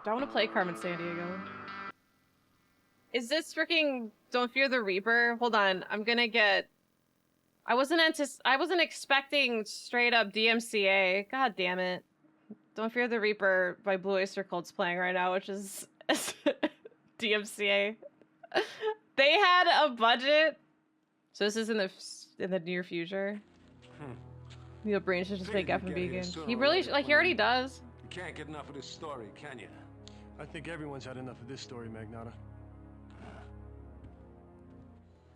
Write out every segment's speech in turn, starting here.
Do I want to play Carmen Sandiego? Is this freaking Don't Fear the Reaper? Hold on, I'm gonna get... I wasn't expecting straight up DMCA. God damn it. Don't Fear the Reaper by Blue Oyster Cult's playing right now, which is DMCA. They had a budget. So this is in the near future. Neil Breen should just make FMV games. He really, like, he already does. You can't get enough of this story, can you? I think everyone's had enough of this story, Magnata.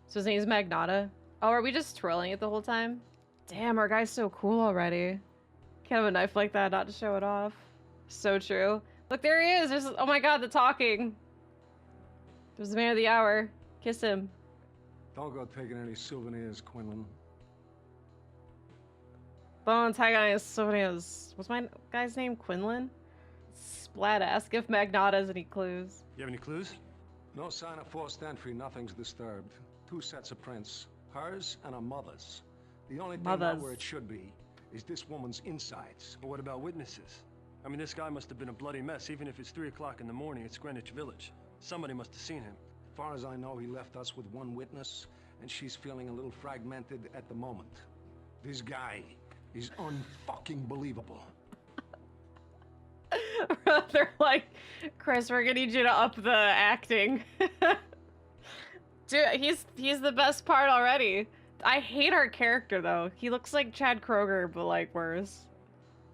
So his name's Magnata. Oh, are we just twirling it the whole time? Damn, our guy's so cool already. Can't have a knife like that not to show it off. So true. Look, there he is. There's, oh my god, the talking. There's the man of the hour. Kiss him. Don't go taking any souvenirs, Quinlan. Don't take any souvenirs. What's my guy's name? Quinlan? Splat, ask if Magnata has any clues. You have any clues? No sign of forced entry, nothing's disturbed. 2 sets of prints. Hers and her mother's. The only thing not where it should be is this woman's insides. But what about witnesses? I mean, this guy must have been a bloody mess, even if it's 3 o'clock in the morning. It's Greenwich Village. Somebody must have seen him. As far as I know, he left us with 1 witness, and she's feeling a little fragmented at the moment. This guy is unfucking believable. They're like, Chris, we're gonna need you to up the acting. Dude, he's the best part already. I hate our character though. He looks like Chad Kroger, but like worse.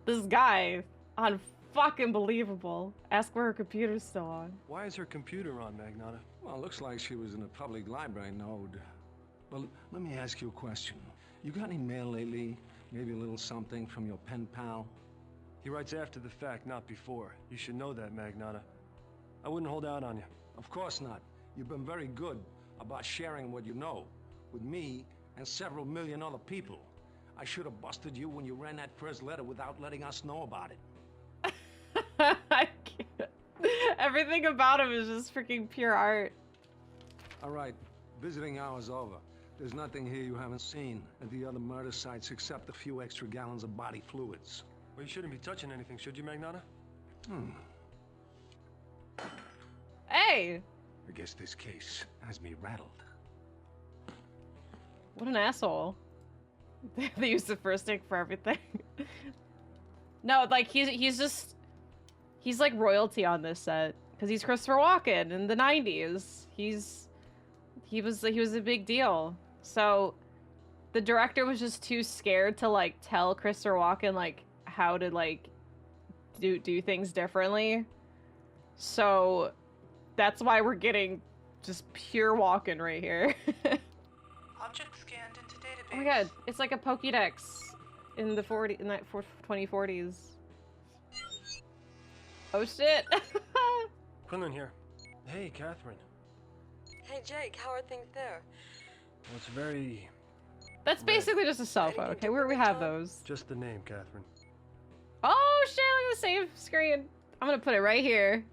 This guy, unfucking believable. Ask where her computer's still on. Why is her computer on, Magnata? Well, it looks like she was in a public library node. Well, let me ask you a question. You got any mail lately? Maybe a little something from your pen pal? He writes after the fact, not before. You should know that, Magnata. I wouldn't hold out on you. Of course not. You've been very good about sharing what you know with me and several million other people. I should have busted you when you ran that first letter without letting us know about it. I can't. Everything about him is just freaking pure art. All right, visiting hour's over. There's nothing here you haven't seen at the other murder sites except a few extra gallons of body fluids. Well, you shouldn't be touching anything, should you, Magnata? Hey! I guess this case has me rattled. What an asshole. They use the first take for everything. No, like he's like royalty on this set because he's Christopher Walken in the 90s. He was a big deal. So the director was just too scared to like tell Christopher Walken like how to like do things differently. So that's why we're getting just pure Walken right here. Object scanned into database. Oh my god, it's like a Pokédex in the 2040s. Oh shit. Quinlan here. Hey, Catherine. Hey Jake, how are things there? Well, it's very... That's basically just a cell phone, okay? We have those. Just the name, Catherine. Oh shit, look at the save screen. I'm gonna put it right here.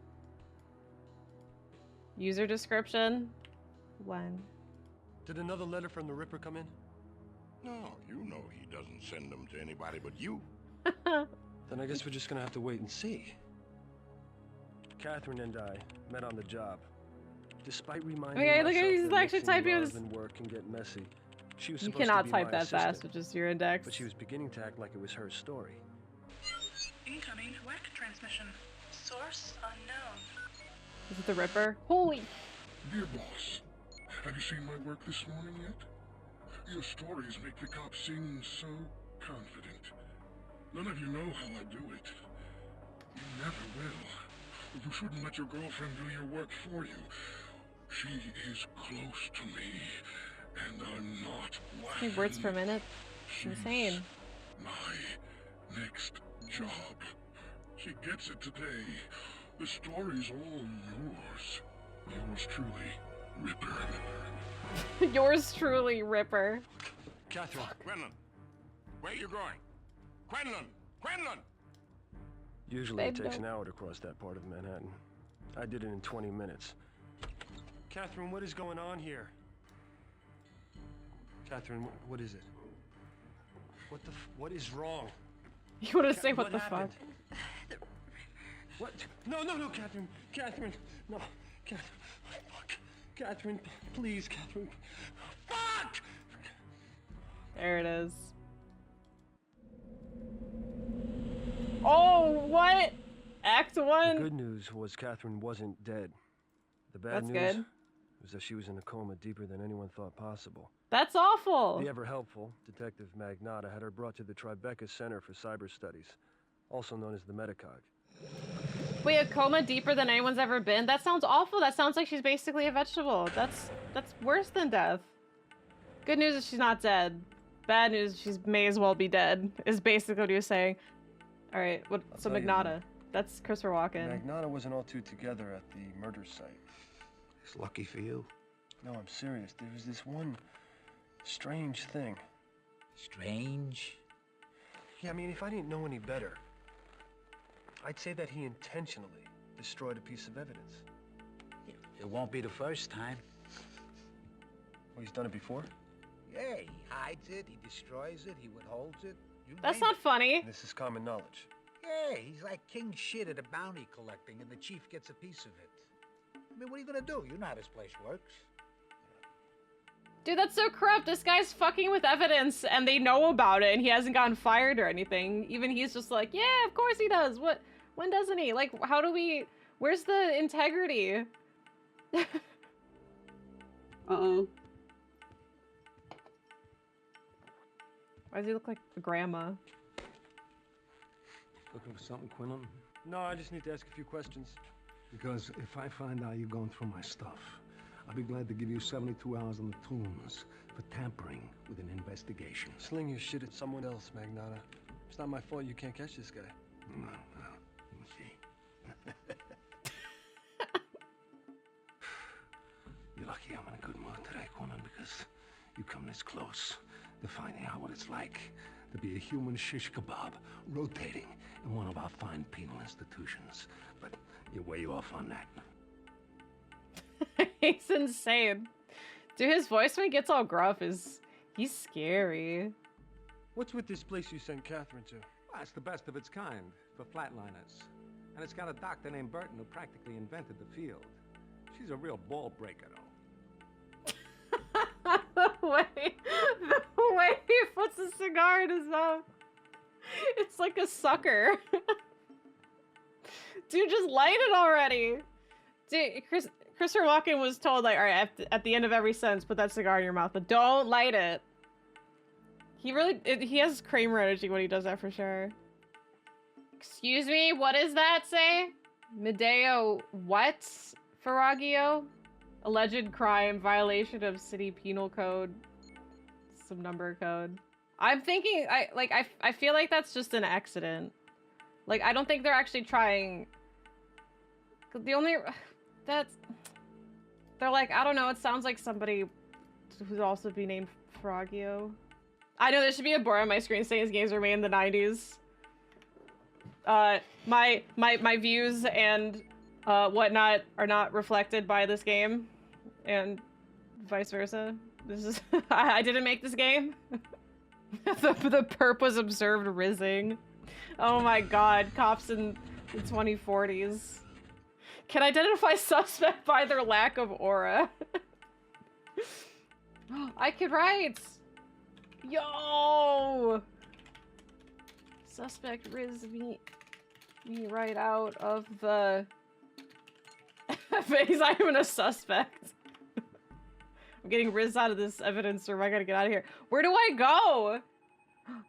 User description. 1. Did another letter from the Ripper come in? No, you know he doesn't send them to anybody but you. Then I guess we're just gonna have to wait and see. Catherine and I met on the job. Despite reminding Okay, look myself at he's that actually mixing typing love with his... and work can get messy. She was You supposed cannot to be type my that fast assistant, with just your index. but she was beginning to act like it was her story. Incoming WEC transmission. Source unknown. Is it the Ripper? Holy... Dear boss, have you seen my work this morning yet? Your stories make the cops seem so confident. None of you know how I do it. You never will. You shouldn't let your girlfriend do your work for you. She is close to me, and I'm not How many words per minute? She's Insane. my next job. She gets it today. The story's all yours. Yours truly, Ripper. Yours truly, Ripper. Catherine. Quinlan, where you going? Quinlan! Quinlan! Usually it Babe, takes no. an hour to cross that part of Manhattan. I did it in 20 minutes. Catherine, what is going on here? Catherine, what is it? What is wrong? You want to say What what the fuck? happened? What? No, no, no, Catherine. Catherine. No. Catherine. Fuck. Catherine, please, Catherine. Fuck! There it is. Oh, what? Act The 1? good news was Catherine wasn't dead. The bad That's news good. was that she was in a coma deeper than anyone thought possible. That's awful. The ever-helpful Detective Magnata had her brought to the Tribeca Center for Cyber Studies, also known as the Metacog. Wait, a coma deeper than anyone's ever been? That sounds awful. That sounds like she's basically a vegetable. That's worse than death. Good news is she's not dead. Bad news, she may as well be dead, is basically what he was saying. Alright, so tell you, Magnata. That's Christopher Walken. Magnata wasn't all too together at the murder site. It's lucky for you. No, I'm serious. There was this one strange thing. Strange? Yeah, I mean, if I didn't know any better, I'd say that he intentionally destroyed a piece of evidence. It won't be the first time. Well, he's done it before? Yeah, he hides it, he destroys it, he withholds it. You That's name not funny. And this is common knowledge. it. Yeah, he's like king shit at a bounty collecting, and the chief gets a piece of it. I mean, what are you gonna do? You know how this place works. Dude, that's so corrupt. This guy's fucking with evidence and they know about it and he hasn't gotten fired or anything. Even he's just like, yeah, of course he does. What? When doesn't he? Like, how do we... Where's the integrity? Uh-oh. Why does he look like a grandma? Looking for something, Quinlan? No, I just need to ask a few questions. Because if I find out you're going through my stuff, I'll be glad to give you 72 hours on the tombs for tampering with an investigation. Sling your shit at someone else, Magnata. It's not my fault you can't catch this guy. No, let me see. You're lucky I'm in a good mood today, Quinlan, because you come this close to finding out what it's like to be a human shish kebab rotating in one of our fine penal institutions. But you're way off on that. He's insane. Dude, his voice when he gets all gruff he's scary. What's with this place you sent Catherine to? Well, it's the best of its kind for flatliners. And it's got a doctor named Burton who practically invented the field. She's a real ball breaker, though. the way he puts a cigar in his mouth. It's like a sucker. Dude, just light it already. Dude, Christopher Walken was told, like, all right, at the end of every sentence, put that cigar in your mouth, but don't light it. He has Kramer energy when he does that for sure. Excuse me, what does that say? Medeo what? Faragio? Alleged crime, violation of city penal code. Some number code. I'm thinking, I feel like that's just an accident. Like, I don't think they're actually trying... The only... They're like, I don't know, it sounds like somebody who'd also be named Frogio. I know there should be a board on my screen saying his games were made in the 90s. My views and whatnot are not reflected by this game, and vice versa. This is I didn't make this game. the perp was observed rizzing. Oh my god, cops in the 2040s. Can identify suspect by their lack of aura. I could write. Yo! Suspect riz me right out of the... He's not even a suspect. I'm getting riz out of this evidence room. I gotta get out of here. Where do I go?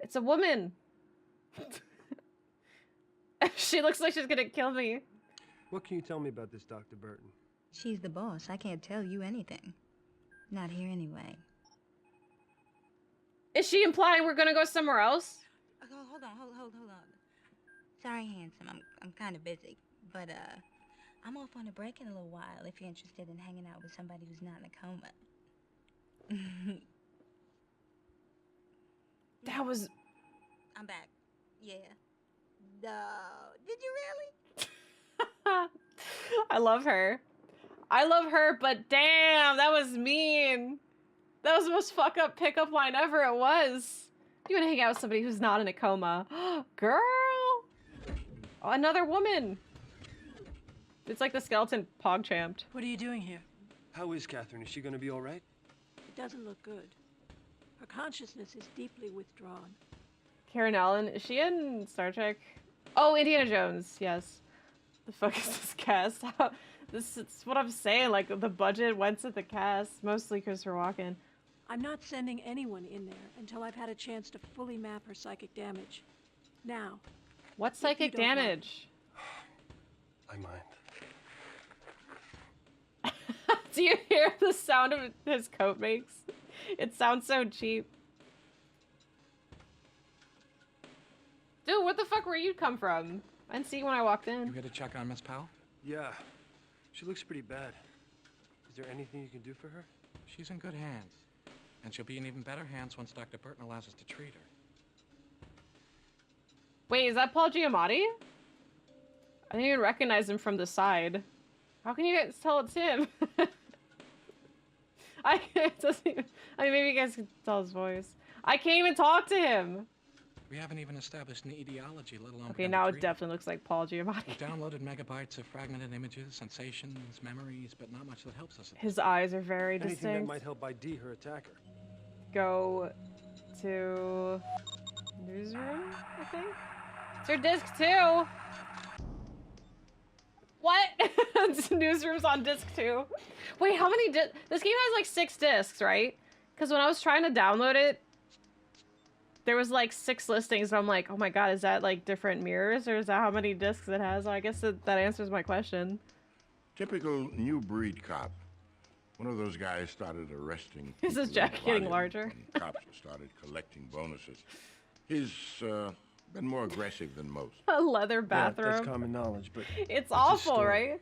It's a woman. She looks like she's gonna kill me. What can you tell me about this Dr. Burton? She's the boss. I can't tell you anything. Not here anyway. Is she implying we're gonna go somewhere else? Oh, hold on. Sorry, handsome. I'm kind of busy, but I'm off on a break in a little while. If you're interested in hanging out with somebody who's not in a coma. That was... I'm back. Yeah. No. Did you really? I love her. I love her, but damn, that was mean. That was the most fuck up pickup line ever. It was. You want to hang out with somebody who's not in a coma. Girl! Oh, another woman. It's like the skeleton pog-champed. What are you doing here? How is Catherine? Is she gonna be all right? It doesn't look good. Her consciousness is deeply withdrawn. Karen Allen, is she in Star Trek? Oh, Indiana Jones, yes. The fuck is this cast? This is what I'm saying, like, the budget went to the cast, mostly Christopher Walken. I'm not sending anyone in there until I've had a chance to fully map her psychic damage. Now. What psychic don't mind. damage? I mind. Do you hear the sound of his coat makes? It sounds so cheap. Dude, what the fuck where you come from? I didn't see you when I walked in. You here to check on Miss Powell? Yeah. She looks pretty bad. Is there anything you can do for her? She's in good hands. And she'll be in even better hands once Dr. Burton allows us to treat her. Wait, is that Paul Giamatti? I didn't even recognize him from the side. How can you guys tell it's him? I mean, maybe you guys can tell his voice. I can't even talk to him. We haven't even established an etiology, let alone... Okay, now it definitely looks like Paul Giamatti. We've downloaded megabytes of fragmented images, sensations, memories, but not much that helps us. His eyes are very Anything distinct. that might help ID her attacker. Go to newsroom, I think. It's your disc 2. What? Newsroom's on disc 2. Wait, how many discs? This game has like 6 discs, right? Because when I was trying to download it, there was like 6 listings, and I'm like, oh my god, is that like different mirrors, or is that how many discs it has? I guess that answers my question. Typical new breed cop. One of those guys started arresting. Is this Jack getting larger? When cops started collecting bonuses. He's been more aggressive than most. A leather Yeah, bathroom. that's common knowledge, but... It's that's a awful, story. right?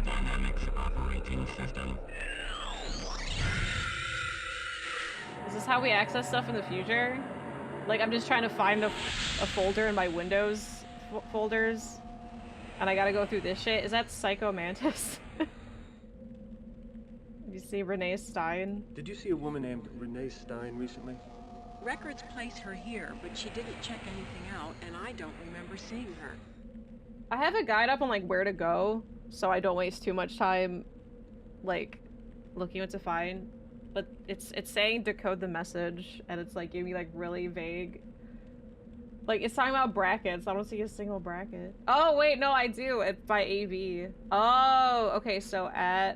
Dynamics operating system. Is this how we access stuff in the future? Like, I'm just trying to find a folder in my Windows folders, and I gotta go through this shit. Is that Psycho Mantis? You see Renee Stein? Did you see a woman named Renee Stein recently? Records place her here, but she didn't check anything out, and I don't remember seeing her. I have a guide up on like where to go, so I don't waste too much time, like, looking what to find. But it's saying decode the message, and it's like giving me like really vague. Like, it's talking about brackets. I don't see a single bracket. Oh wait, no, I do. It's by AV. Oh, okay. So I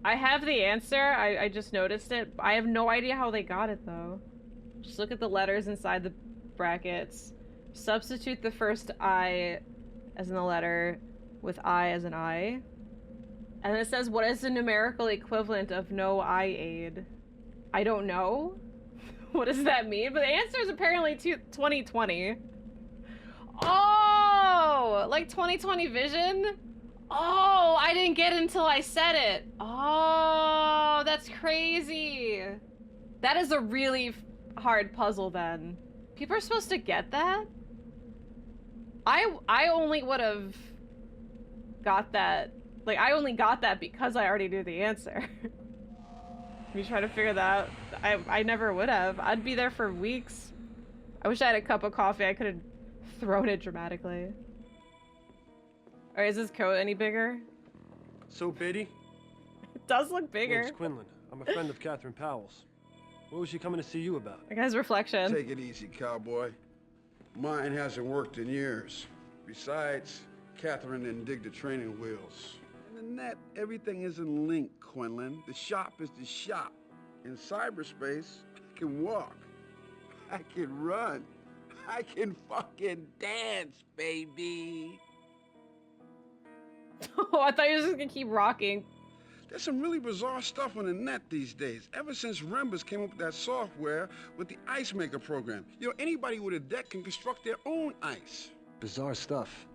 have the answer. I just noticed it. I have no idea how they got it though. Just look at the letters inside the brackets. Substitute the first I as in the letter with I as an I. And then it says, what is the numerical equivalent of no eye aid? I don't know. What does that mean? But the answer is apparently 2020. Oh, like 2020 vision? Oh, I didn't get it until I said it. Oh, that's crazy. That is a really hard puzzle then. People are supposed to get that? I only would have got that. Like, I only got that because I already knew the answer. Me trying to figure that out. I never would have. I'd be there for weeks. I wish I had a cup of coffee. I could have thrown it dramatically. Alright, is this coat any bigger? So, Beatty? It does look bigger. Name's Quinlan. I'm a friend of Catherine Powell's. What was she coming to see you about? That guy's reflection. Take it easy, cowboy. Mine hasn't worked in years. Besides, Catherine didn't dig the training wheels. In the net, everything isn't linked, Quinlan. The shop is the shop. In cyberspace, I can walk. I can run. I can fucking dance, baby. Oh, I thought you were just gonna keep rocking. There's some really bizarre stuff on the net these days. Ever since Rembers came up with that software with the Ice Maker program. You know, anybody with a deck can construct their own ice. Bizarre stuff.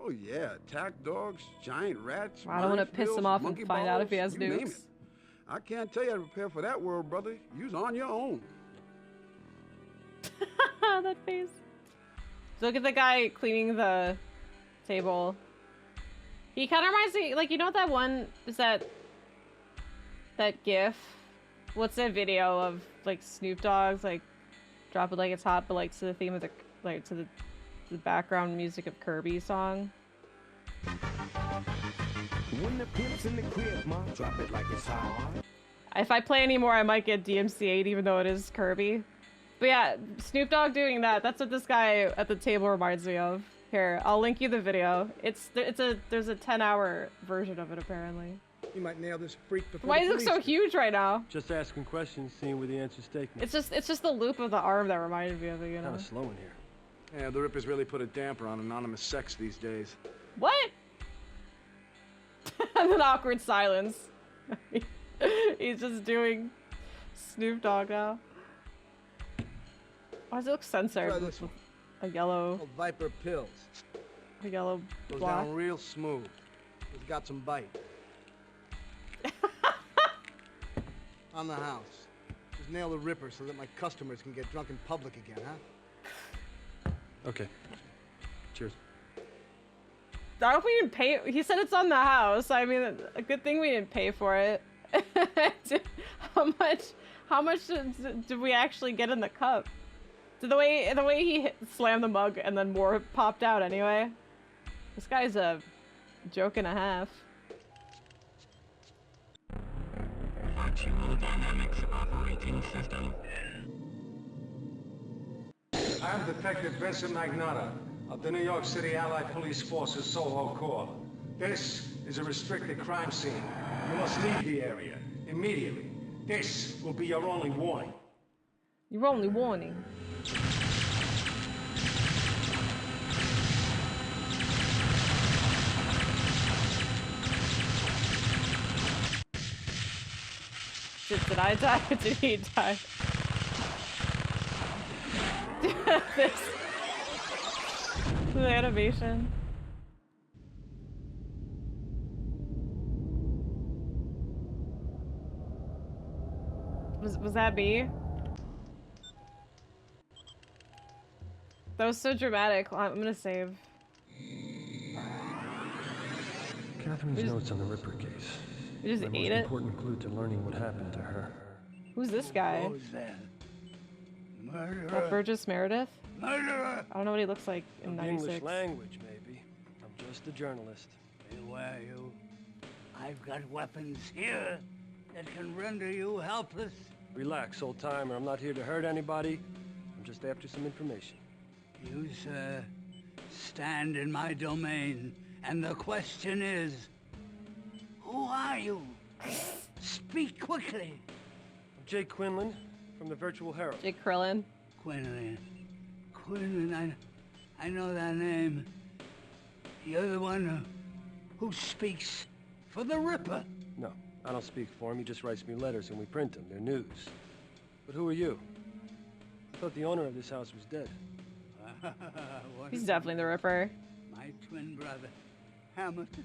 Oh yeah, attack dogs, giant rats. I don't want to piss him off and find out if he has you name nukes. it. I can't tell you how to prepare for that world, brother. You's on your own. That face. So look at the guy cleaning the table. He kind of reminds me, like, you know that one, is that GIF? What's that video of, like, Snoop Dogg's, like, drop it like it's hot, but, like, to the theme of the, like, to the the background music of Kirby song. When the pimp's in the crib, ma, drop it like it's hot. If I play anymore, I might get DMCA'd even though it is Kirby. But yeah, Snoop Dogg doing that, that's what this guy at the table reminds me of. Here, I'll link you the video. There's a 10-hour version of it apparently. You might nail this freak before Why does it look so huge right now? Just asking questions, seeing where the answers take me. It's just the loop of the arm that reminded me of it, you know? Kind of slow in here. Yeah, the Rippers really put a damper on anonymous sex these days. What? And an awkward silence. He's just doing Snoop Dogg now. Why does it look censored? Try this one. A yellow. Oh, Viper pills. A yellow Goes block. down real smooth. It's got some bite. On the house. Just nail the Ripper so that my customers can get drunk in public again, huh? Okay. Cheers. I hope we didn't pay. He said it's on the house. I mean, a good thing we didn't pay for it. How much did we actually get in the cup? The way he slammed the mug and then more popped out anyway. This guy's a joke and a half. Virtual Dynamics Operating System. I am Detective Vincent Magnotta of the New York City Allied Police Force's Soho Corps. This is a restricted crime scene. You must leave the area immediately. This will be your only warning. Your only warning. Did I die? Did he die? The animation. Was that me? That was so dramatic. I'm gonna save. Catherine's notes on the Ripper case. We just My ate most it? important clue to learning what happened to her. Who's this guy? Who's that? Oh, Burgess Meredith? Murderer! I don't know what he looks like in The English 96. language, maybe. I'm just a journalist. Beware you. I've got weapons here that can render you helpless. Relax, old timer. I'm not here to hurt anybody. I'm just after some information. You, sir, stand in my domain, and the question is, who are you? Speak quickly. I'm Jake Quinlan from the Virtual Herald. Jake Krillin. Quinlan. Quinlan, I know that name. You're the one who speaks for the Ripper. No, I don't speak for him. He just writes me letters and we print them. They're news. But who are you? I thought the owner of this house was dead. He's definitely the Ripper. My twin brother, Hamilton.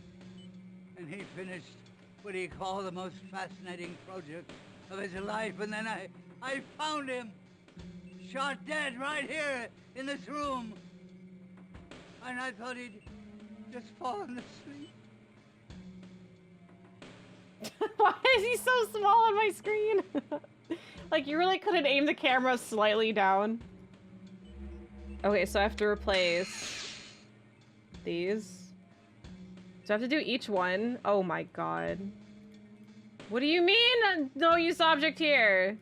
And he finished what he called the most fascinating project of his life. And then I found him, shot dead right here in this room. And I thought he'd just fallen asleep. Why is he so small on my screen? Like, you really couldn't aim the camera slightly down. Okay, so I have to replace these. Do I have to do each one? Oh my god. What do you mean? No use object here.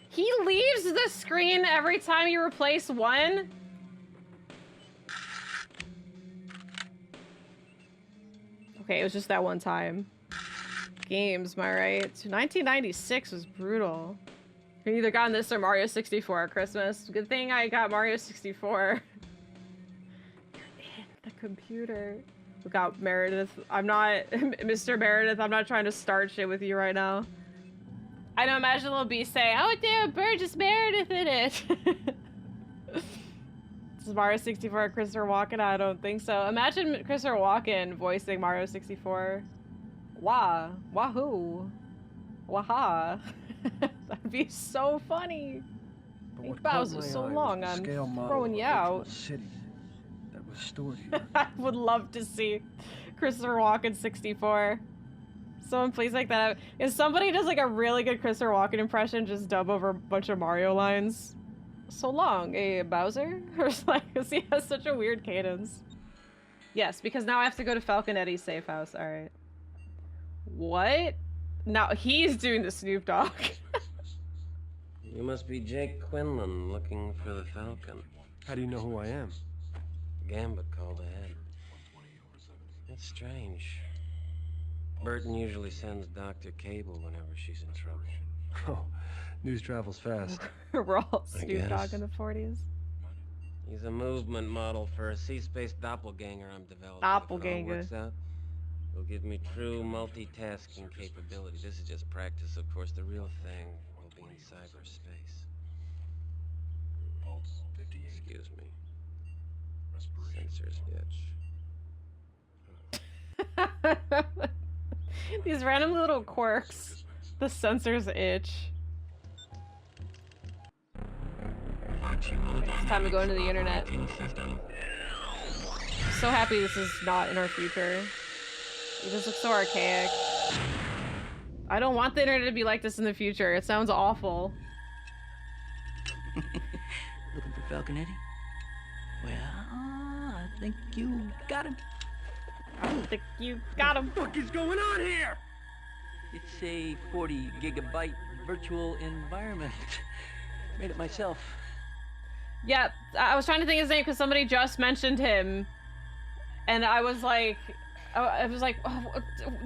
He leaves the screen every time you replace one? Okay, it was just that one time. Games, am I right? 1996 was brutal. You either gotten this or Mario 64 at Christmas. Good thing I got Mario 64. You're in the computer. We got Meredith. I'm not, Mr. Meredith, I'm not trying to start shit with you right now. I know, imagine little B say, oh damn, Burgess Meredith in it. This is Mario 64 Christopher Walken? I don't think so. Imagine Christopher Walken voicing Mario 64. Wah. Wahoo. Waha. That'd be so funny. Hey, Bowser's so long, I'm throwing you out. City that was stored here. I would love to see Christopher Walken 64. Someone please make that up. If somebody does like a really good Christopher Walken impression, just dub over a bunch of Mario lines. so long, Bowser? Or like, 'cause he has such a weird cadence. Yes, because now I have to go to Falconetti's safe house. All right. What? Now he's doing the Snoop Dogg. You must be Jake Quinlan looking for the Falcon. How do you know who I am? Gambit called ahead. That's strange. Burton usually sends Dr. Cable whenever she's in trouble. Oh, news travels fast. We're all I Snoop Dogg guess. in the 40s. He's a movement model for a sea-space doppelganger I'm developing. Doppelganger. If it all works out, it'll give me true multitasking capability. This is just practice, of course. The real thing will be in cyberspace. Excuse me. Sensors itch. These random little quirks. The sensors itch. It's time to go into the internet. So happy this is not in our future. It just looks so archaic. I don't want the internet to be like this in the future. It sounds awful. Looking for Falconetti? Well, I think you got him. I think you got him. What the fuck is going on here? It's a 40 gigabyte virtual environment. Made it myself. Yeah, I was trying to think his name because somebody just mentioned him, and I was like, oh,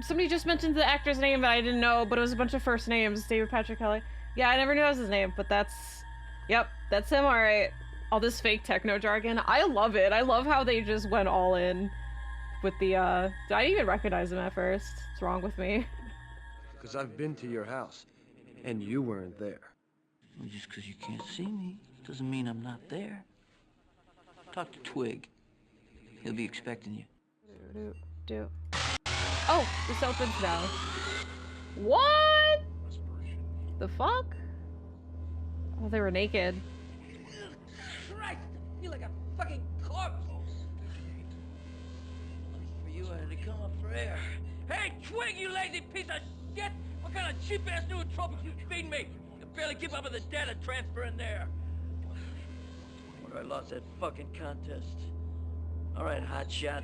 somebody just mentioned the actor's name that I didn't know, but it was a bunch of first names. David Patrick Kelly. Yeah, I never knew that was his name, but yep, that's him. All right, all this fake techno jargon. I love it. I love how they just went all in with the. I didn't even recognize him at first. What's wrong with me? Because I've been to your house, and you weren't there. Well, just because you can't see me doesn't mean I'm not there. Talk to Twig. He'll be expecting you. Oh, this opens now. What? The fuck? Oh, they were naked. Christ, I feel like a fucking corpse. For you, I had to come up for air. Hey, Twig, you lazy piece of shit! What kind of cheap-ass nootropics you feed me? You barely keep up with the data transfer in there. Wonder I lost that fucking contest. All right, hotshot.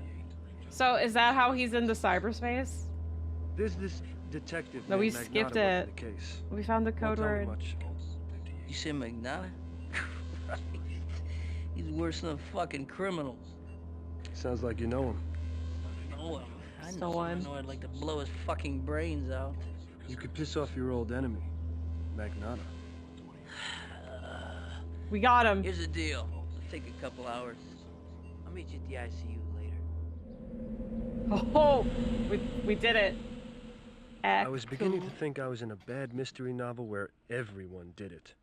So is that how he's in the cyberspace? There's this detective. No, we named skipped Magnata it. working the case. We found the code Won't tell me word. much. You say Magnata? Christ. He's worse than fucking criminals. Sounds like you know him. Oh, I So know. I one. know I'd like to blow his fucking brains out. You could piss off your old enemy, Magnata. We got him. Here's the deal. It'll take a couple hours. I'll meet you at the ICU later. Oh, we did it. I was beginning to think I was in a bad mystery novel where everyone did it.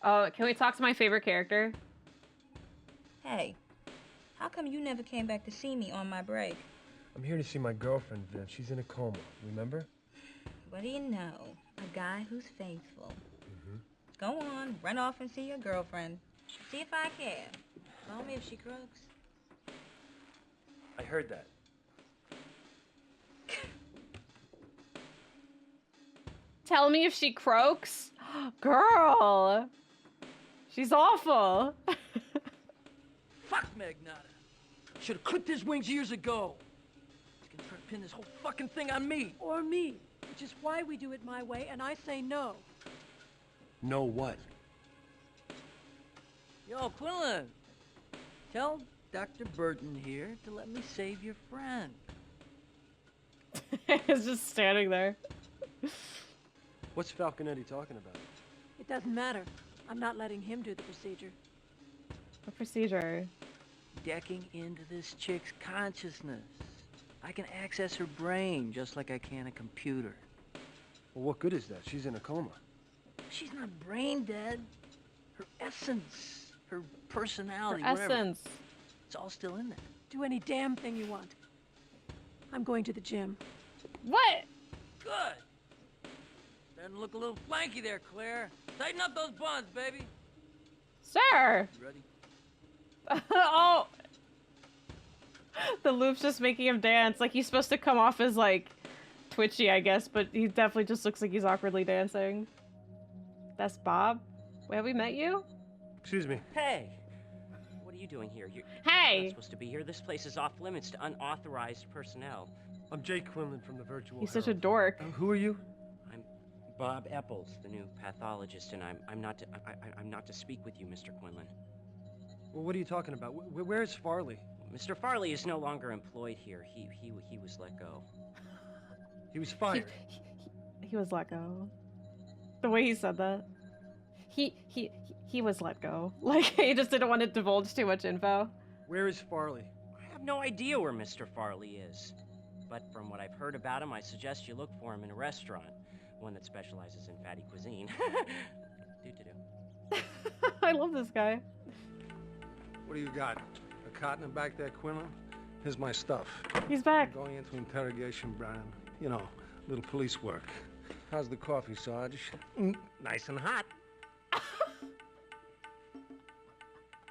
Can we talk to my favorite character? Hey, how come you never came back to see me on my break? I'm here to see my girlfriend, Viv. She's in a coma, remember? What do you know? A guy who's faithful. Go on, run off and see your girlfriend. See if I care. Call me if she croaks. I heard that. Tell me if she croaks. Girl. She's awful. Fuck Magnata. Should have clipped his wings years ago. He's gonna try to pin this whole fucking thing on me. Or me, which is why we do it my way, and I say no. Know what? Yo, Quinlan. Tell Dr. Burton here to let me save your friend. He's just standing there. What's Falconetti talking about? It doesn't matter. I'm not letting him do the procedure. What procedure? Decking into this chick's consciousness. I can access her brain just like I can a computer. Well, what good is that? She's in a coma. She's not brain dead. Her essence, her personality, Her whatever. essence. It's all still in there. Do any damn thing you want. I'm going to the gym. What? Good. Starting to look a little flanky there, Claire. Tighten up those buns, baby. Sir. You ready? Oh. The loop's just making him dance. Like, he's supposed to come off as, like, twitchy, I guess, but he definitely just looks like he's awkwardly dancing. That's Bob? Wait, have we met you? Excuse me. Hey! What are you doing here? You're Hey! not supposed to be here. This place is off limits to unauthorized personnel. I'm Jake Quinlan from the Virtual He's such a Herald. dork. Who are you? I'm Bob Epples, the new pathologist, and I'm not to speak with you, Mr. Quinlan. Well, what are you talking about? Where's Farley? Mr. Farley is no longer employed here. He was let go. He was fired. He was let go. The way he said that. He was let go. Like, he just didn't want to divulge too much info. Where is Farley? I have no idea where Mr. Farley is. But from what I've heard about him, I suggest you look for him in a restaurant. One that specializes in fatty cuisine. Do-do-do. I love this guy. What do you got? A cot in the back there, Quinlan? Here's my stuff. He's back. I'm going into interrogation, Brian. You know, little police work. How's the coffee, Sarge? Nice and hot.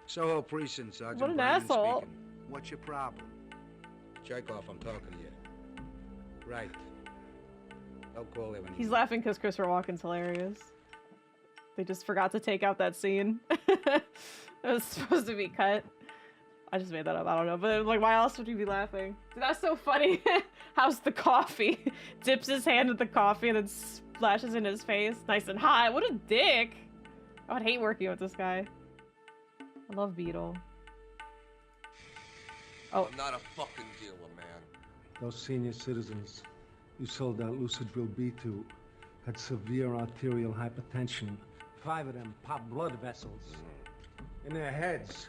Soho Precinct, Sergeant. What an Brandon asshole. Speaking. What's your problem? Chekhov, I'm talking to you. Right. Don't call him. He's laughing because Christopher Walken's hilarious. They just forgot to take out that scene. It was supposed to be cut. I just made that up. I don't know. But like, why else would you be laughing? Dude, that's so funny. How's the coffee? Dips his hand in the coffee and then splashes in his face. Nice and hot. What a dick. I would hate working with this guy. I love Beetle. Oh. I'm not a fucking dealer, man. Those senior citizens you sold that Lucidril B to had severe arterial hypertension. 5 of them popped blood vessels in their heads.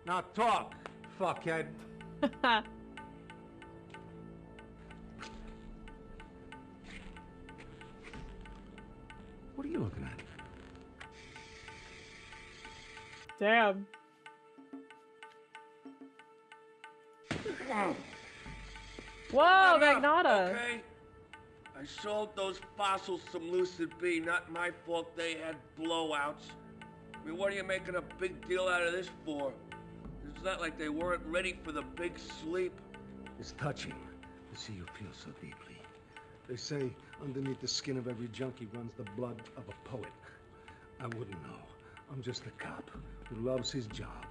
Now talk, fuckhead. What are you looking at? Damn. Whoa, Magnata. Okay. I sold those fossils some Lucid B. Not my fault they had blowouts. I mean, what are you making a big deal out of this for? It's not like they weren't ready for the big sleep. It's touching to see you feel so deeply. They say underneath the skin of every junkie runs the blood of a poet. I wouldn't know. I'm just a cop who loves his job.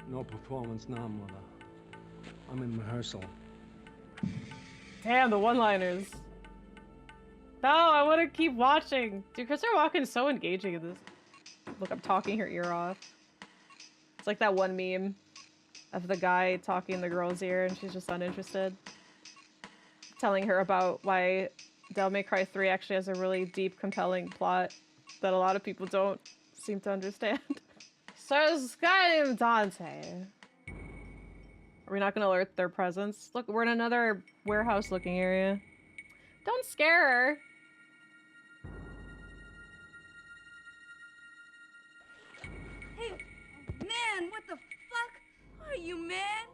No performance now, Mother. I'm in rehearsal. Damn, the one-liners. No, I want to keep watching. Dude, Christopher Walken's so engaging in this. Look, I'm talking her ear off. It's like that one meme of the guy talking in the girl's ear and she's just uninterested. Telling her about why Devil May Cry 3 actually has a really deep, compelling plot that a lot of people don't seem to understand. So there's this guy named Dante. Are we not gonna alert their presence? Look, we're in another warehouse-looking area. Don't scare her. Hey, man, what the fuck are you, man?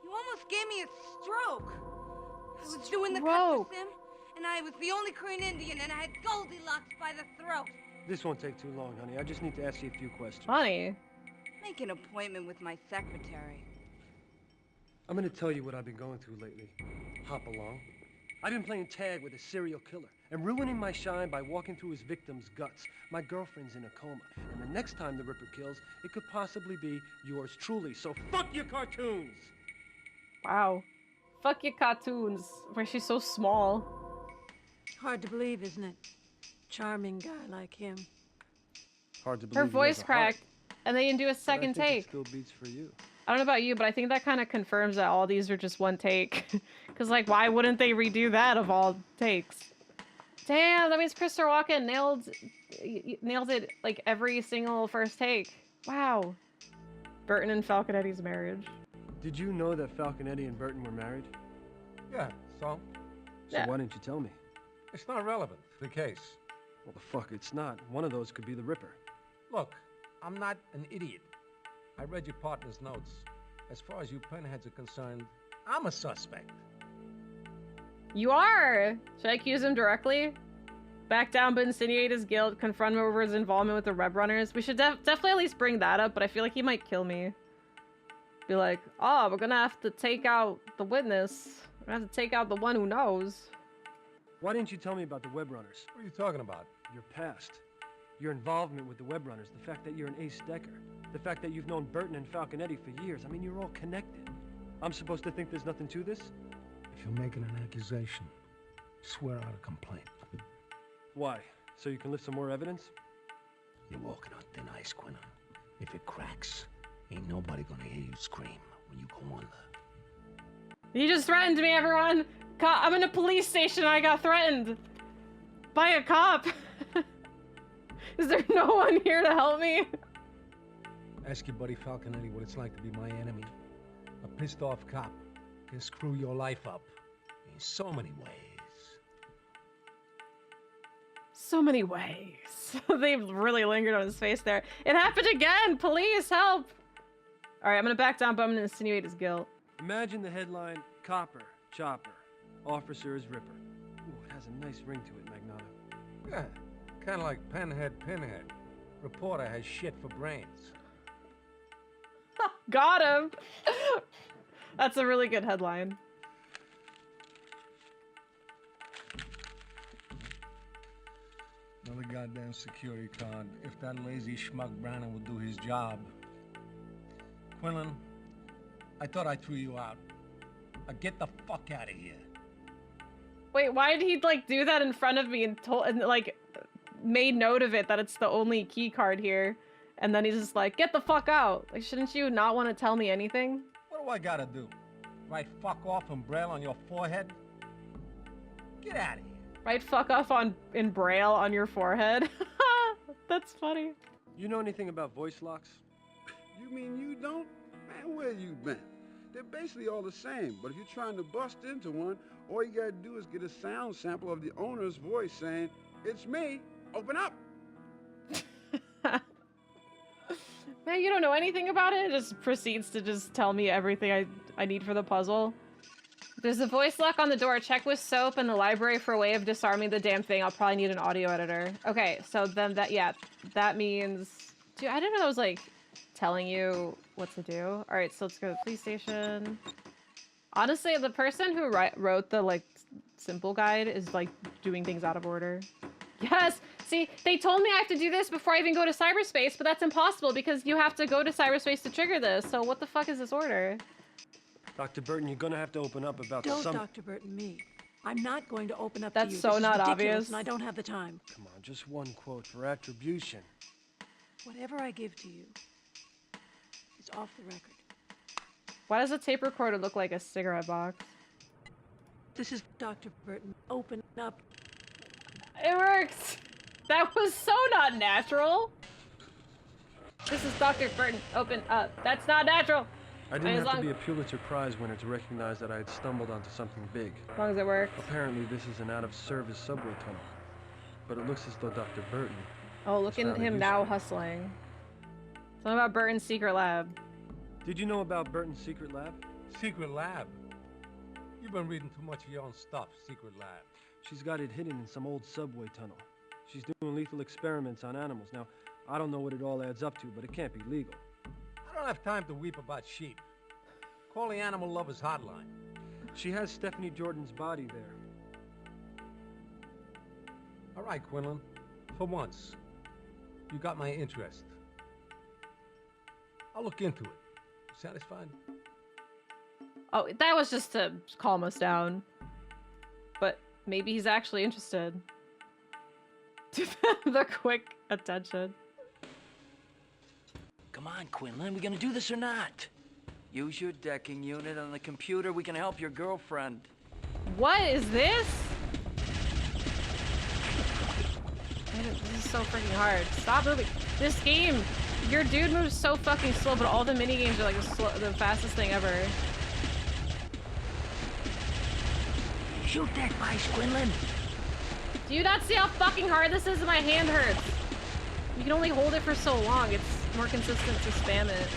You almost gave me a stroke. I was doing the cut with him, and I was the only Korean Indian, and I had Goldilocks by the throat. This won't take too long, honey. I just need to ask you a few questions. Honey. Make an appointment with my secretary. I'm gonna tell you what I've been going through lately. Hop along. I've been playing tag with a serial killer and ruining my shine by walking through his victim's guts. My girlfriend's in a coma, and the next time the Ripper kills, it could possibly be yours truly. So fuck your cartoons! Wow. Fuck your cartoons. Why she's so small. Hard to believe, isn't it? Charming guy like him. Hard to believe. Her voice cracked, and they didn't do a second but I think take. it still beats for you. I don't know about you, but I think that kind of confirms that all these are just one take. Because, like, why wouldn't they redo that of all takes? Damn, that means Christopher Walken nailed it, like, every single first take. Wow. Burton and Falconetti's marriage. Did you know that Falconetti and Burton were married? Yeah, so? So why didn't you tell me? It's not relevant to the case. Well, the fuck it's not. One of those could be the Ripper. Look, I'm not an idiot. I read your partner's notes. As far as you pinheads are concerned, I'm a suspect. You are! Should I accuse him directly? Back down but insinuate his guilt, confront him over his involvement with the Reb Runners. We should definitely at least bring that up, but I feel like he might kill me. Be like, oh, we're gonna have to take out the witness. We're gonna have to take out the one who knows. Why didn't you tell me about the web runners? What are you talking about? Your past. Your involvement with the web runners. The fact that you're an ace decker. The fact that you've known Burton and Falconetti for years. I mean, you're all connected. I'm supposed to think there's nothing to this? If you're making an accusation, swear out a complaint. Why? So you can lift some more evidence? You're walking on thin ice, Quinn. If it cracks, ain't nobody gonna hear you scream when you go under. He just threatened me, everyone! I'm in a police station and I got threatened! By a cop! Is there no one here to help me? Ask your buddy Falconetti what it's like to be my enemy. A pissed off cop can screw your life up in so many ways. So many ways. They've really lingered on his face there. It happened again! Police, help! Alright, I'm gonna back down, but I'm gonna insinuate his guilt. Imagine the headline, Copper, Chopper, Officer is Ripper. Ooh, it has a nice ring to it, Magnata. Yeah, kind of like Pinhead. Reporter has shit for brains. Got him! That's a really good headline. Another goddamn security card. If that lazy schmuck Brannon would do his job. Quinlan, I thought I threw you out. Now get the fuck out of here. Wait, why did he like do that in front of me and like made note of it that it's the only key card here? And then he's just like, get the fuck out. Like, shouldn't you not want to tell me anything? What do I gotta do? Write fuck off in Braille on your forehead? Get out of here. Write fuck off in Braille on your forehead? That's funny. You know anything about voice locks? You mean you don't? Man, where you been? They're basically all the same, but if you're trying to bust into one, all you gotta do is get a sound sample of the owner's voice saying, "It's me, open up." Man, you don't know anything about it? It just proceeds to just tell me everything I need for the puzzle. There's a voice lock on the door. Check with soap in the library for a way of disarming the damn thing. I'll probably need an audio editor. Okay, so then that means... Dude, I didn't know that was like telling you what to do. Alright, so let's go to the police station. Honestly, the person who wrote the like simple guide is like doing things out of order. Yes! See, they told me I have to do this before I even go to cyberspace, but that's impossible because you have to go to cyberspace to trigger this. So what the fuck is this order? Dr. Burton, you're gonna have to open up about Don't Dr. Burton me. I'm not going to open up That's to you. so This is not ridiculous, obvious. And I don't have the time. Come on, just one quote for attribution. Whatever I give to you is off the record. Why does a tape recorder look like a cigarette box? This is Dr. Burton. Open up. It works! That was so not natural! This is Dr. Burton. Open up. That's not natural! I didn't have to be a Pulitzer Prize winner to recognize that I had stumbled onto something big. As long as it works. Apparently, this is an out-of-service subway tunnel. But it looks as though Dr. Burton... Oh, look at him now hustling. Something about Burton's secret lab. Did you know about Burton's secret lab? Secret lab? You've been reading too much of your own stuff, secret lab. She's got it hidden in some old subway tunnel. She's doing lethal experiments on animals. Now, I don't know what it all adds up to, but it can't be legal. I don't have time to weep about sheep. Call the animal lovers hotline. She has Stephanie Jordan's body there. All right, Quinlan. For once, you got my interest. I'll look into it. Satisfied? Oh, that was just to calm us down. But maybe he's actually interested. The quick attention. Come on, Quinlan, we gonna do this or not? Use your decking unit on the computer. We can help your girlfriend. What is this? This is so freaking hard. Stop moving. This game, your dude moves so fucking slow, but all the mini games are like the fastest thing ever. Shoot that mice, Quinlan. Do you not see how fucking hard this is? My hand hurts. You can only hold it for so long. It's more consistent to spam it.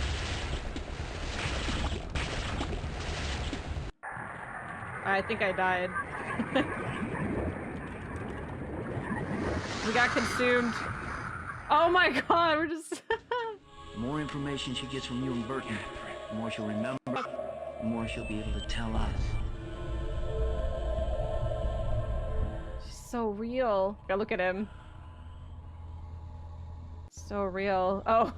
I think I died. We got consumed. Oh my god, we're just... The more information she gets from you and Burton, the more she'll remember, the more she'll be able to tell us. so real. Gotta look at him. So real. Oh.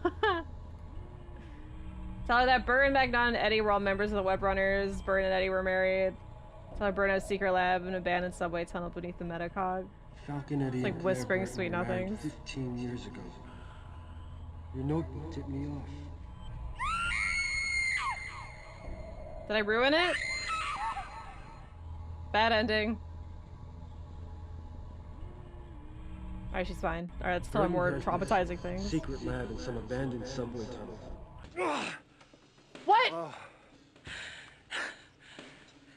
Tell her that Bert and Magnon and Eddie were all members of the Web Runners. Bert and Eddie were married. Tell her Bert had a secret lab in an abandoned subway tunnel beneath the Metacog. Falcon, Eddie, It's like and Claire whispering Burton sweet were married nothings. 15 years ago. Your notebook tipped me off. Did I ruin it? Bad ending. Alright, she's fine. Alright, let's tell her Burton more has this traumatizing things. secret lab in some abandoned subway tunnel. What?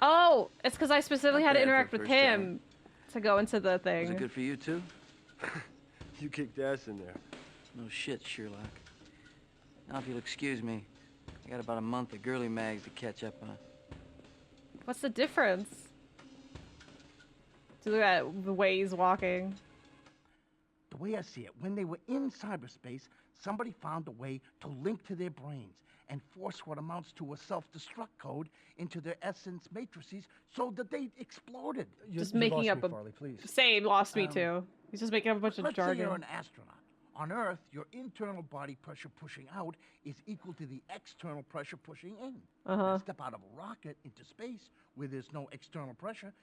Oh, it's because I specifically had to bad for interact a with first job. him to go into the thing. Was it good for you too? You kicked ass in there. No shit, Sherlock. Now, if you'll excuse me, I got about a month of girly mags to catch up on. What's the difference? So look at the way he's walking. The way I see it, when they were in cyberspace, somebody found a way to link to their brains and force what amounts to a self-destruct code into their essence matrices so that they exploded. Just making up a... Farley, please. Same, lost me too. He's just making up a bunch of Let's say jargon. you're an astronaut. On Earth, your internal body pressure pushing out is equal to the external pressure pushing in. Now step out of a rocket into space where there's no external pressure,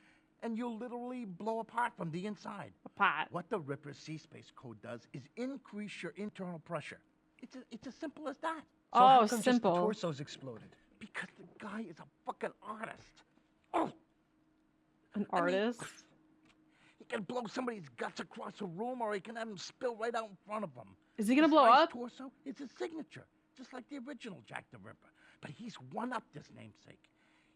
and you'll literally blow apart from the inside. Apart. What the Ripper's C-Space code does is increase your internal pressure. It's as simple as that. So how Oh, come simple. Just the torso's exploded? Because the guy is a fucking artist. Oh, An artist? he can blow somebody's guts across a room, or he can have them spill right out in front of him. Is he gonna His blow guy's up? torso is his signature, just like the original Jack the Ripper. But he's one-upped his namesake.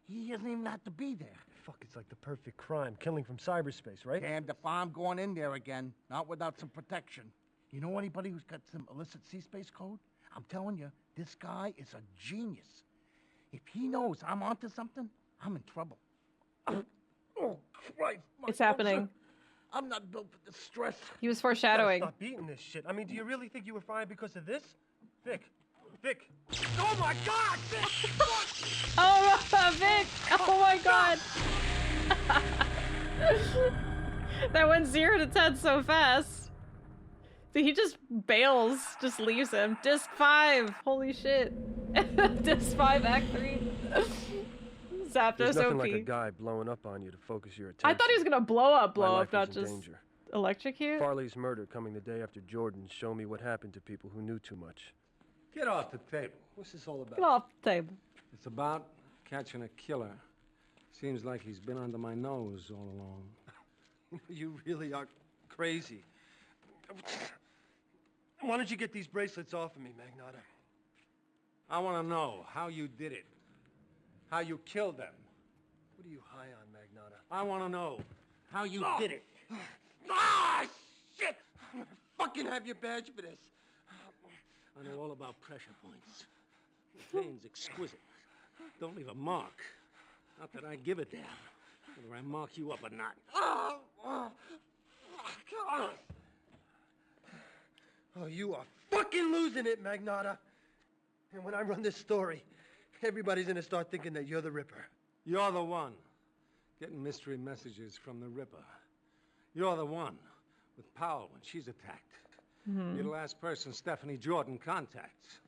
He doesn't even have to be there. Fuck, it's like the perfect crime. Killing from cyberspace, right? Damned if I'm going in there again, not without some protection. You know anybody who's got some illicit C-Space code? I'm telling you, this guy is a genius. If he knows I'm onto something, I'm in trouble. Oh, Christ. It's happening. I'm not built for this stress. He was You foreshadowing. gotta stop beating this shit. I mean, do you really think you were fine because of this? Vic. Oh my God, Vic! Oh, Vic! Oh my God! That went 0 to 10 so fast. Dude, he just bails, just leaves him. Disc 5, holy shit. Disc 5, Act 3. Zapdos There's nothing OP. like a guy blowing up on you to focus your attention. I thought he was gonna blow up, My life not is in just danger. electrocute. Farley's murder coming the day after Jordan's show me what happened to people who knew too much. Get off the table. What's this all about? Get off the table. It's about catching a killer. Seems like he's been under my nose all along. You really are crazy. Why don't you get these bracelets off of me, Magnata? I want to know how you did it. How you killed them. What are you high on, Magnata? I want to know how you did it. Ah, shit! I'm gonna fucking have your badge for this. I know all about pressure points. The pain's exquisite. Don't leave a mark. Not that I give a damn. Whether I mark you up or not. Oh, you are fucking losing it, Magnata. And when I run this story, everybody's gonna start thinking that you're the Ripper. You're the one getting mystery messages from the Ripper. You're the one with Powell when she's attacked. You're the last person Stephanie Jordan contacts.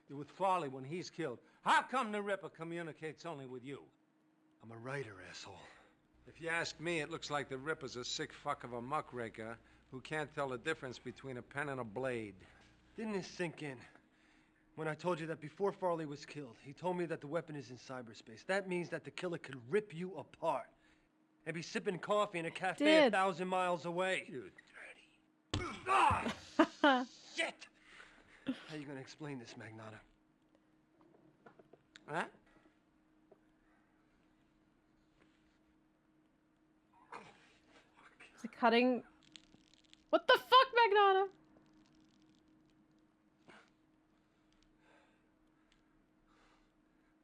You're with Farley when he's killed. How come the Ripper communicates only with you? I'm a writer, asshole. If you ask me, it looks like the Ripper's a sick fuck of a muckraker who can't tell the difference between a pen and a blade. Didn't it sink in? When I told you that before Farley was killed, he told me that the weapon is in cyberspace. That means that the killer could rip you apart and be sipping coffee in a cafe 1,000 miles away. You dirty. Ah! Shit! How you gonna explain this, Magnata? Huh? Is he cutting? What the fuck, Magnata?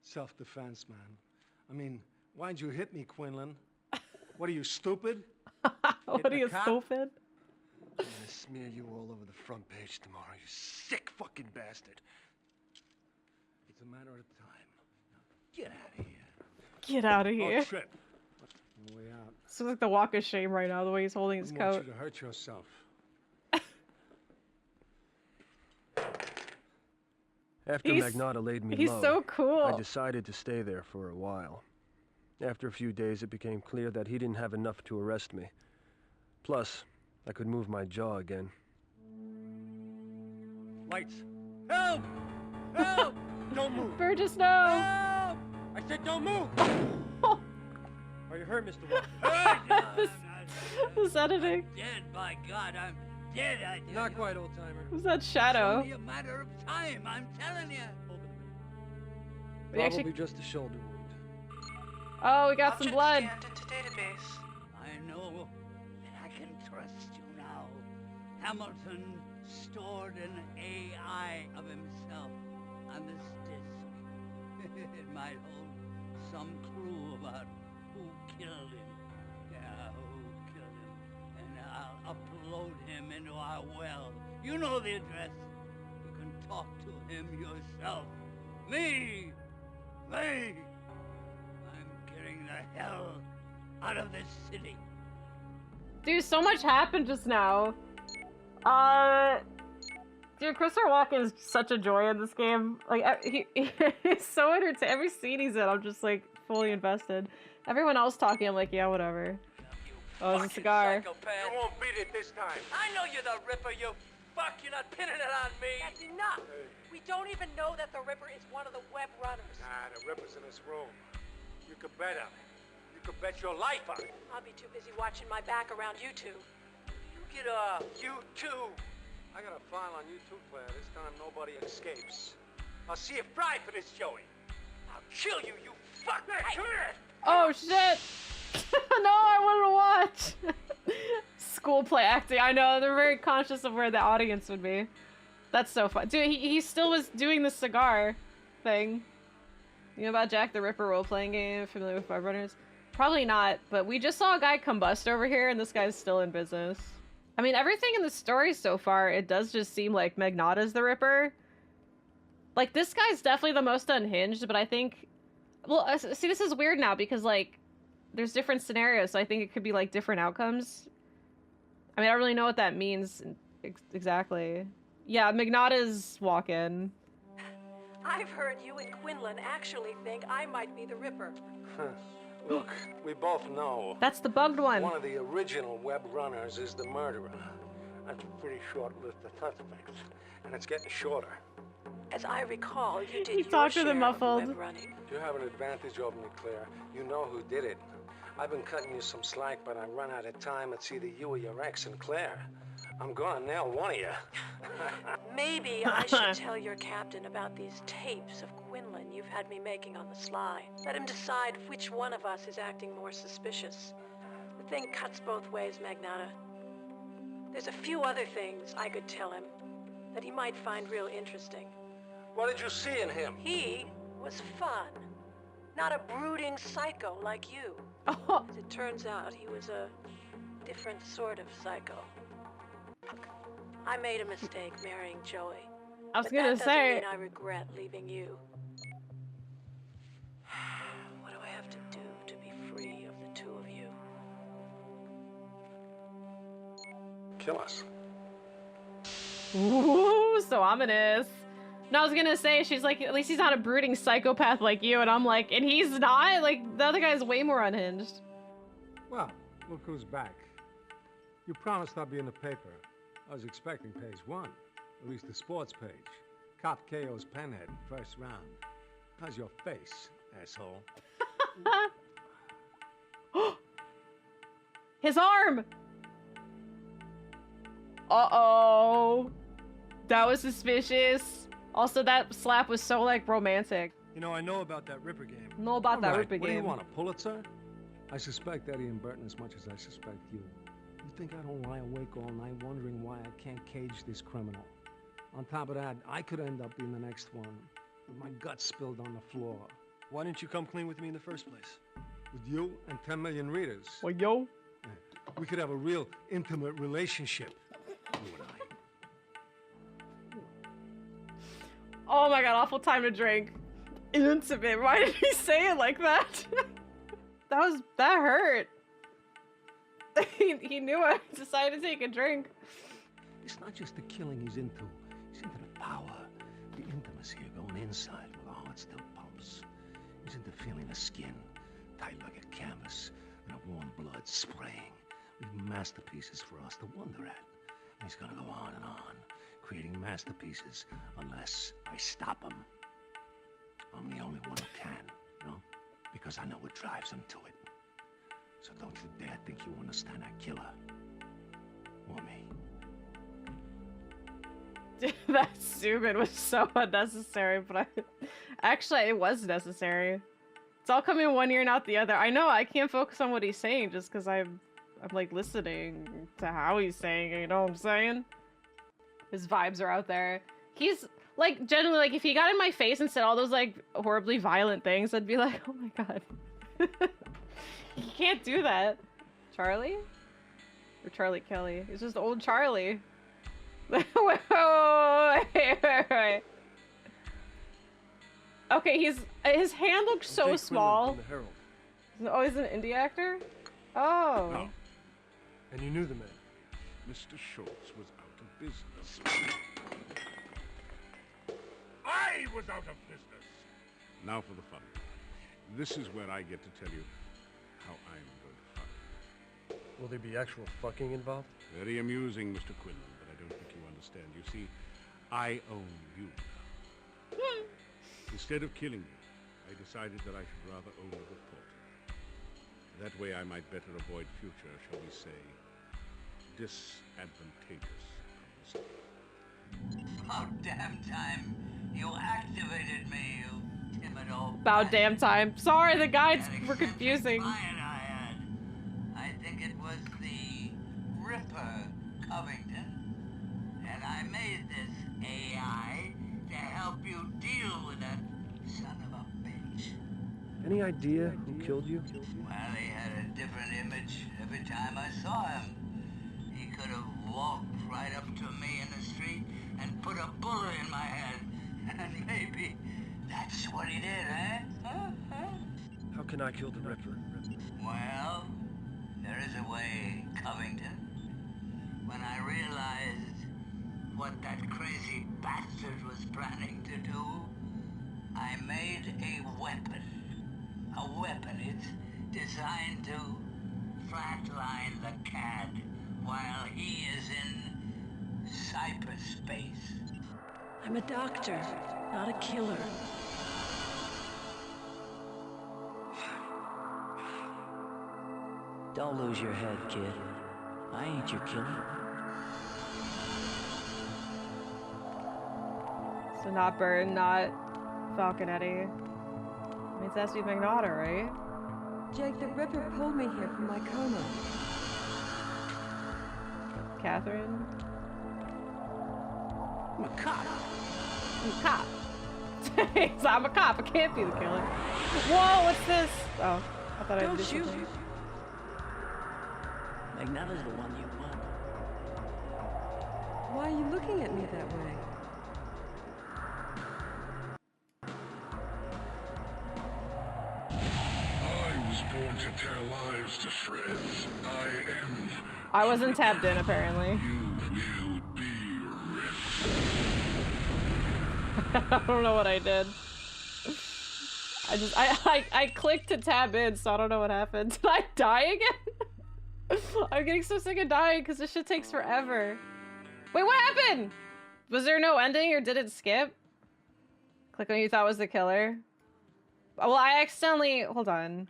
Self-defense, man. I mean, why'd you hit me, Quinlan? What are you, stupid? What are you, stupid? I'm gonna smear you all over the front page tomorrow, you sick fucking bastard. It's a matter of time. Now, get out of here. Get out of here. Oh, Trip. On the way out. This looks like the walk of shame right now, the way he's holding his I want coat. you to hurt yourself. After Magnata laid me he's low, so cool. I decided to stay there for a while. After a few days, it became clear that he didn't have enough to arrest me. Plus, I could move my jaw again. Lights. Help! Help! Don't move. Burgess, no! Help! I said don't move! Are you hurt, Mr. Walken? This editing. Dead, by God, I'm dead, I tell Not you. quite, old-timer. Who's that shadow? It's only a matter of time, I'm telling you. We actually- Probably just a shoulder wound. Oh, we got some blood. Scanned into database. I know that I can trust you now. Hamilton stored an AI of himself on this disk. It might hold some clue about who killed him. Yeah, who killed him. And I'll upload him into our well. You know the address. You can talk to him yourself. Me! I'm getting the hell out of this city. Dude, so much happened just now. Dude, Christopher Walken is such a joy in this game. Like, he's so entertaining. Every scene he's in, I'm just, like, fully invested. Everyone else talking, I'm like, yeah, whatever. Oh, it's a cigar. Psychopath. You won't beat it this time. I know you're the Ripper, you fuck. You're not pinning it on me. That's enough. We don't even know that the Ripper is one of the web runners. Nah, the Ripper's in this room. You could bet him. You could bet your life on it. I'll be too busy watching my back around you two. You get off. You too. I got a file on you too, Claire. This time nobody escapes. I'll see you fry for this, Joey. I'll kill you, you fuck. Hey, come here. Oh, shit! No, I wanted to watch! School play acting. I know, they're very conscious of where the audience would be. That's so fun. Dude, he still was doing the cigar thing. You know about Jack the Ripper role-playing game? Familiar with Web Runners? Probably not, but we just saw a guy combust over here and this guy's still in business. I mean, everything in the story so far, it does just seem like Magnata's the Ripper. Like, this guy's definitely the most unhinged, but I think... Well, see, this is weird now because, like, there's different scenarios, so I think it could be, like, different outcomes. I mean, I don't really know what that means exactly. Yeah, Magnata's Walken. I've heard you and Quinlan actually think I might be the Ripper. Look, we both know. That's the bugged one. One of the original web runners is the murderer. That's a pretty short list of suspects, and it's getting shorter. As I recall, you did He your talked to share them of muffled. web running. You have an advantage over me, Claire. You know who did it. I've been cutting you some slack, but I run out of time. It's either you or your ex and Claire. I'm gonna nail one of you. Maybe I should tell your captain about these tapes of Quinlan you've had me making on the sly. Let him decide which one of us is acting more suspicious. The thing cuts both ways, Magnata. There's a few other things I could tell him that he might find real interesting. What did you see in him? He was fun. Not a brooding psycho like you. As it turns out, he was a different sort of psycho. I made a mistake marrying Joey. I was but gonna that say- doesn't mean I regret leaving you. What do I have to do to be free of the two of you? Kill us. Ooh, so ominous. No, I was gonna say, she's like, at least he's not a brooding psychopath like you, and I'm like, and he's not? Like, the other guy's way more unhinged. Well, look who's back. You promised I'd be in the paper. I was expecting page 1, at least the sports page. Cop KO's Penhead, first round. How's your face, asshole? His arm! Uh-oh. That was suspicious. Also, that slap was so, like, romantic. You know, I know about that Ripper game. Know about that All right, Ripper what do you game. want, a Pulitzer? I suspect Eddie and Burton as much as I suspect you. You think I don't lie awake all night wondering why I can't cage this criminal? On top of that, I could end up being the next one, with my guts spilled on the floor. Why didn't you come clean with me in the first place? With you and 10 million readers. Well, yo. We could have a real intimate relationship, you and I. Oh my god, awful time to drink. Intimate. Why did he say it like that? That hurt. he knew I decided to take a drink. It's not just the killing he's into. He's into the power, the intimacy of going inside while the heart still pumps. He's into feeling the skin tight like a canvas and the warm blood spraying, leaving masterpieces for us to wonder at. And he's gonna go on and on, creating masterpieces unless I stop him. I'm the only one who can, you know? Because I know what drives him to it. So don't you dare think you understand that killer. Or me. That zoom in was so unnecessary, but actually it was necessary. It's all coming one ear, not the other. I know I can't focus on what he's saying just because I'm like listening to how he's saying it, you know what I'm saying? His vibes are out there. He's like generally like if he got in my face and said all those like horribly violent things, I'd be like, oh my god. You can't do that. Charlie? Or Charlie Kelly? It's just old Charlie. wait. Okay, his hand looks so small. Oh, he's an indie actor? Oh. No. And you knew the man. Mr. Schultz was out of business. I was out of business! Now for the fun. This is where I get to tell you how I'm going to fuck. Will there be actual fucking involved? Very amusing, Mr. Quinlan, but I don't think you understand. You see, I own you. Instead of killing you, I decided that I should rather own the report. That way I might better avoid future, shall we say, disadvantageous publicity. About damn time you activated me, you timid old... About damn time. Sorry, the guides were confusing. I think it was the Ripper Covington, and I made this AI to help you deal with that son of a bitch. Any idea who killed you? Well, he had a different image every time I saw him. He could have walked right up to me in the street and put a bullet in my head. And maybe that's what he did, eh? How can I kill the Ripper? Well, there is a way, Covington. When I realized what that crazy bastard was planning to do, I made a weapon. A weapon. It's designed to flatline the CAD while he is in cyberspace. I'm a doctor, not a killer. Don't lose your head, kid. I ain't your killer. So not Burton, not Falconetti. I mean, it has to be Magnata, right? Jake, the Ripper pulled me here from my coma. Catherine? I'm a cop. I'm a cop. So I'm a cop. I can't be the killer. Whoa, what's this? Oh, I thought I Don't did shoot. something. Magnata's the one you want. Why are you looking at me that way? I was born to tear lives to shreds. I wasn't tapped in, apparently. I don't know what I did. I clicked to tab in, so I don't know what happened. Did I die again? I'm getting so sick of dying because this shit takes forever. Wait, what happened? Was there no ending or did it skip? Click on who you thought was the killer. Well, I accidentally... Hold on.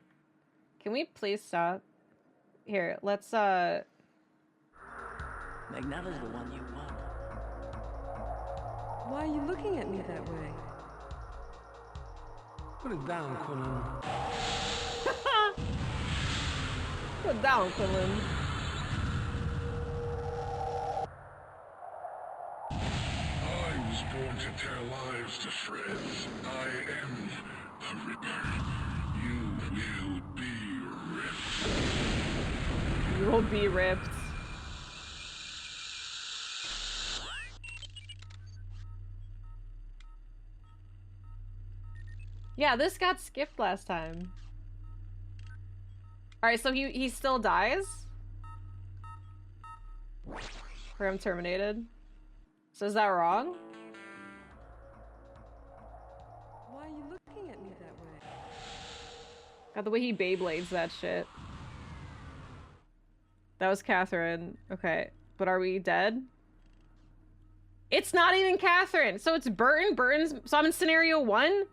Can we please stop? Here, let's, Magnata's the one you want. Why are you looking at me that way? Put it down, Quinlan. Put it down, Quinlan. I was born to tear lives to shreds. I am the Ripper. You will be ripped. You will be ripped. Yeah, this got skipped last time. Alright, so he still dies? Or I'm terminated? So is that wrong? Why are you looking at me that way? God, the way he Beyblades that shit. That was Catherine. Okay, but are we dead? It's not even Catherine! So it's Burton? So I'm in scenario 1?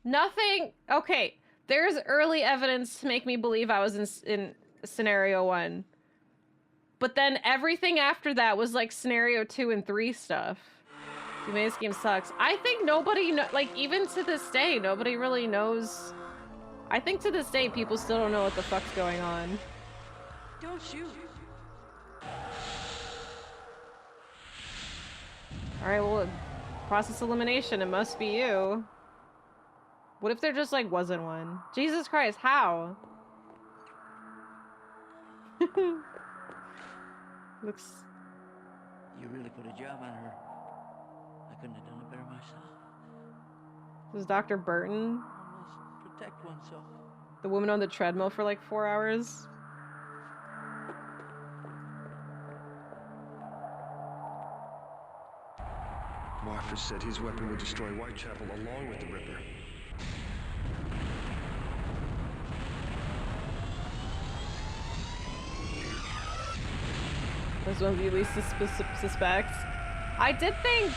Nothing? Okay, there's early evidence to make me believe I was in scenario 1. But then everything after that was like scenario 2 and 3 stuff. You made this game sucks. I think nobody, like even to this day, nobody really knows. I think to this day, people still don't know what the fuck's going on. Don't shoot. Alright, well, process elimination, it must be you. What if there just, like, wasn't one? Jesus Christ, how? Looks... You really put a job on her. I couldn't have done it better myself. This is Dr. Burton. One must protect oneself. The woman on the treadmill for, like, 4 hours. Martha said his weapon would destroy Whitechapel along with the Ripper. Those ones you least suspect. I did think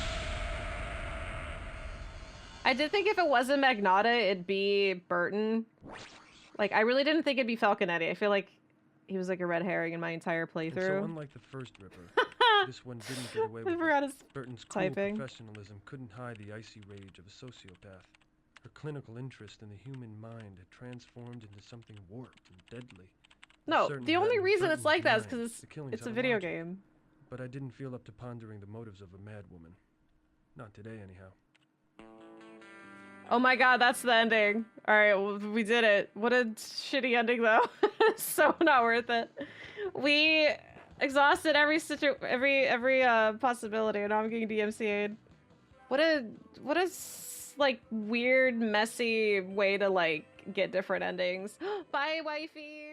if it wasn't Magnata, it'd be Burton. Like, I really didn't think it'd be Falconetti. I feel like he was like a red herring in my entire playthrough. And so unlike the first Ripper, this one didn't get away with it. Burton's cool professionalism couldn't hide the icy rage of a sociopath. Her clinical interest in the human mind had transformed into something warped and deadly. No, the only reason it's like that is because it's a video game. But I didn't feel up to pondering the motives of a mad woman. Not today, anyhow. Oh my god, that's the ending. Alright, well, we did it. What a shitty ending, though. So not worth it. We exhausted every possibility, and now I'm getting DMCA'd. What a like weird, messy way to like get different endings. Bye, wifey.